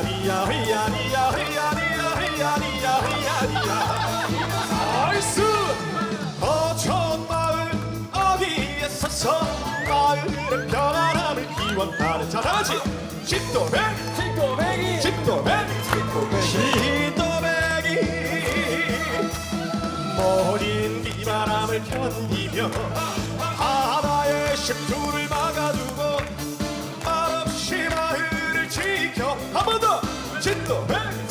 흐야리야 흐야리야 흐야리야 흐야리야 흐야리야 나이스 거처 마을 어디에 서서 마을의 평안함을 기원하는 자 다같이 칡도뱅이 칡도뱅이 칡도뱅이 칡도뱅이 모린 비바람을 견디며 바다의 십투를 막아두고 말없이 마을을 지켜 한 번 더 칡도뱅이